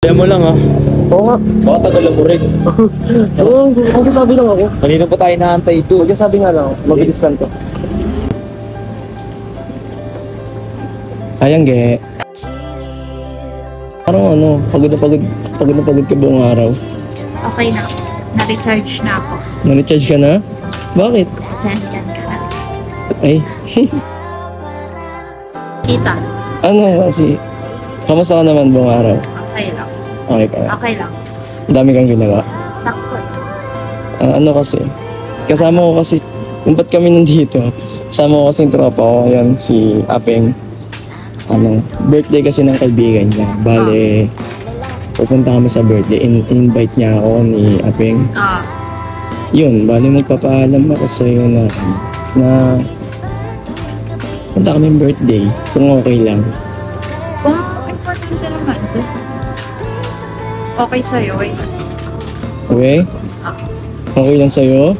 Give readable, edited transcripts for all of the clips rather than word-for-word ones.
Kaya mo lang, ha? Oo nga. Baka tagal mo rin. Oo, magkasabi lang ako. Kanina pa tayo nahantay ito. Magkasabi nga lang ako. Mabilis lang to. Ayang ge. Parang ano, pagod na pagod ka buong araw. Okay na. Na-recharge na ako. Na-recharge ka na? Bakit? Sendyan ka na. Ay, Kita. ano kasi, kamusta ka naman buong araw? Okay lang. Okay ka na? Okay lang. Ang dami kang ginawa. Sakto. Ano kasi, kasama ko kasi, kung ba't kami nandito, kasama ko kasi yung tropa ko, yan, si Apeng. Ano, birthday kasi ng kaibigan niya. Bale, pupunta kami sa birthday, invite niya ako ni Apeng. Yun, bale magpapaalam ako sa'yo na punta kami birthday, kung okay lang. Kung importante naman, tapos okay sa'yo, eh. Okay? Okay lang sa'yo?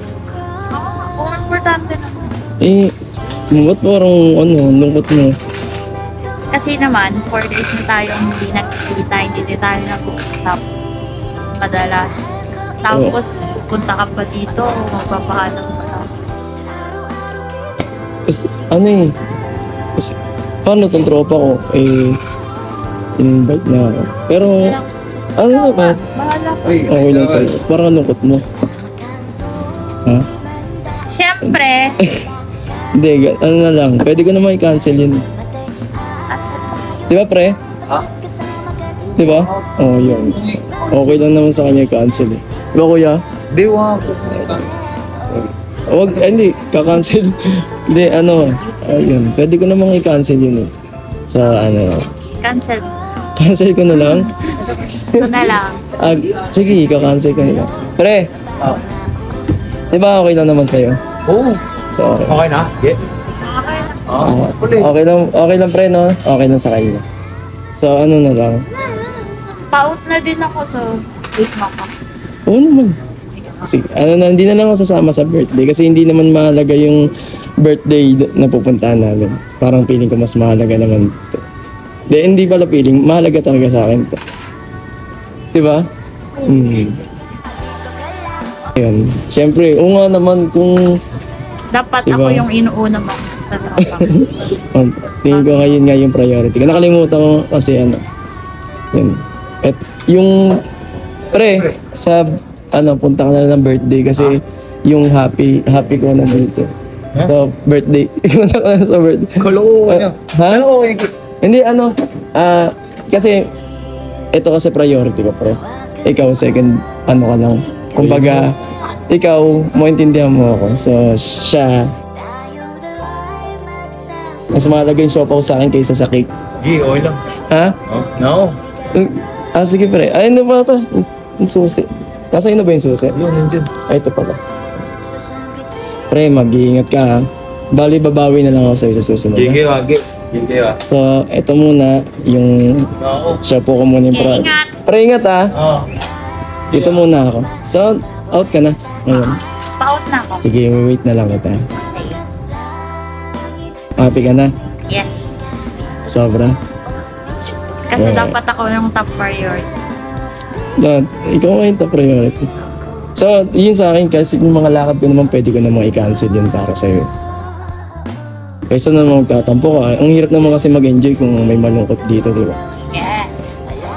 Oo, kung importante naman. Eh, ba't parang lungkot mo? Kasi naman, 4 days na tayong hindi nagkikita, hindi na tayo nag-uusap madalas. Tapos, pupunta ka pa dito, magpapahalam ka lang. Kasi, kasi, paano itong tropa ko? Invite na ako. Pero, ano naman? Bahala ka. Okay lang sa'yo. Parang lungkot mo. Ha? Siyempre, Hindi, ano na lang. Pwede ko naman i-cancel yun. Di ba, pre? Ha? Di ba? Oo, yun. Okay lang naman sa kanya i-cancel eh. Di ba, kuya? Di, wag. Wag, hindi, kakancel. Hindi, ayun. Pwede ko namang i-cancel yun eh. Sa cancel. cancel ko na lang. Ito na lang. Sige, kakancel ko na lang. Pre, di ba okay lang naman sa'yo? Oo. So, Okay na? Yeah. Okay lang. okay lang pre, no? Okay lang sa kanya. So, ano na lang. Pa-out na din ako, so wait mo ka. Oo naman. Sige, hindi na lang ako sasama sa birthday kasi hindi naman mahalaga yung birthday na pupuntahan namin. Parang feeling ko mas mahalaga naman ito. Hindi pala feeling, mahalaga talaga sa akin ito. Diba? Ayun. Siyempre, nga naman kung Dapat diba? ako yung inuuna mo sa tropa. tingin ko ngayon nga yung priority. Nakalimutan ko kasi yun. At yung pre, sa punta ka na lang ng birthday kasi yung happy ko na dito. So, birthday. Punta ka na sa birthday. Kalo niya. Ha? Kalo niya. Hindi, kasi ito kasi priority ko, pre. Ikaw, second, ka lang. Kumbaga, ikaw, maintindihan mo ako. So, siya, mas mahalaga yung siopaw sa akin kaysa sa cake. G, okay lang. Ha? Oh, no. Sige, pre. Ay, ano ba pa? Yung susi. Nasa na ba yung susi? Yun, nandiyan. Ay, ito pala. Pre, mag-iingat ka, ha? Bali, babawi na lang ako sa'yo sa susunod. Sige, wag. Sige, wag. So, ito muna, yung Oo. siopaw ko muna yung Ingat. Pre, ingat, ha? Oo. Dito muna ako. So, out ka na. Ngayon. Pa-out na ako. Sige, wait na lang kita. Okay. Happy ka na? Yes. Sobra? Kasi Yeah. dapat ako yung top priority. Ikaw nga yung top priority. So, yun sa akin kasi yung mga lakad ko naman pwede ko namang i-cancel yun para sa'yo. Kaysa naman magtatampo ka. Ang hirap naman kasi mag-enjoy kung may malungkot dito, di ba? Yes.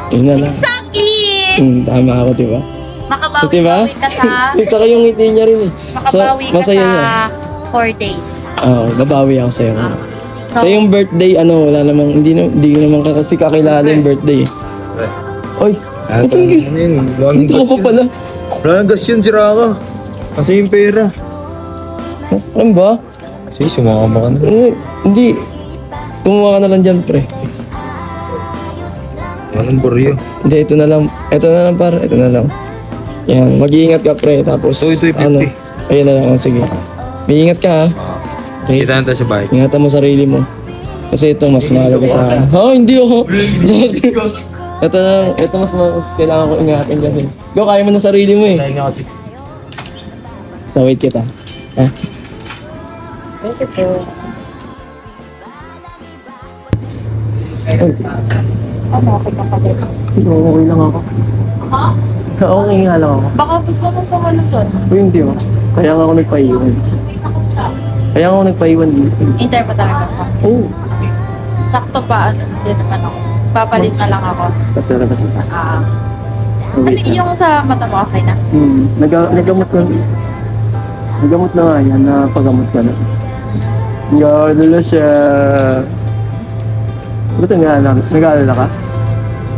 Yun na lang. Exactly! Tama ako, di ba? Makabawi-bawi ka sa... Kita ko yung ngiti niya rin eh. Makabawi ka masaya sa niya. 4 days. Oo, babawi ako sa'yo. So, So, yung birthday, wala namang, hindi naman kasi kakilala yung birthday. Oy, Ano yun? Wala nang ito gas ko yun. pala. Wala nang gas yun, sira ka. Kasi yung pera. Ano ba? Sige, sumama ka na. Hindi. Kumuha ka na lang dyan, pre. Anong baryo? Hindi, ito na lang. Ito na lang, par. Ito na lang. Yan, mag-iingat ka, pre. Tapos, Ito, 50. Ayun na lang. Sige. Mag-iingat ka, ha? Okay. Kita na tayo sa bahay. Ingatan mo sarili mo. Kasi ito, mas mahalaga sa akin. Hindi ako. Ito mas kailangan ko ingatan kasi. Go, kaya mo na sarili mo eh. Kaya nga 60. So, wait kita. Ha? thank you po. Ano, okay ka pa din? Okay lang ako. Okay nga lang ako. Baka gusto mo sa ano doon? Uy, hindi mo. Kaya nga ako nagpaiwan. Kaya nga ako nagpaiwan dito. Hintay pa talaga ako. Oo. Sakto pa, ano, hindi naman ako. Papalit na lang ako. Pasarap na. Ano yung sa mata mo, okay na? Nagamot na. Nagamot na nga yan. Napagamot ka na. Nag-aalala siya. Ba't nag-aalala ka?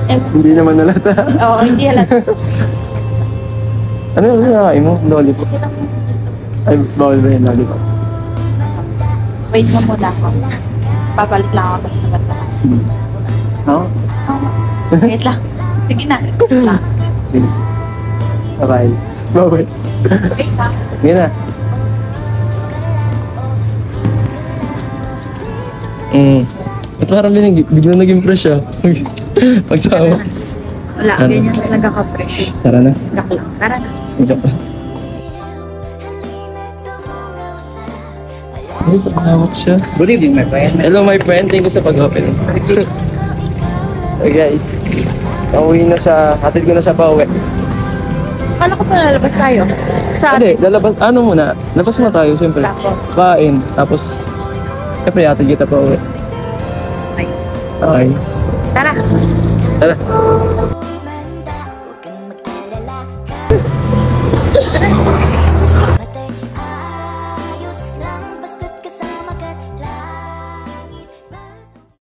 Eh, Hindi naman nalata. oo, hindi halata. Ano yung nakain mo? Lollipop. Ay, bawal ba yung lollipop? Wait mo muna ako. Papalit lang ako basta-basta. Ako? Wait lang. Sige na. Wait lang. Sige. Bye-bye. Bye-bye. Wait lang. Sige na. Ba't parang biglang nag-impress siya? Magsama. Wala, Ano? ganyan talaga ka-fresh. Tara na. Lock lang. Tara na. Joke lang. Ay, tumawag siya. Good evening, my friend. Hello my friend, thank you sa pag-open. So guys, pauwi na siya. Hatid ko na siya pauwi. Kala ko pa lalabas tayo. Sa Hindi, lalabas, ano muna? Labas mo tayo, siyempre. Tapos? Kain, tapos, siyempre hatid kita pauwi. Ay. Okay. Tara. Tara.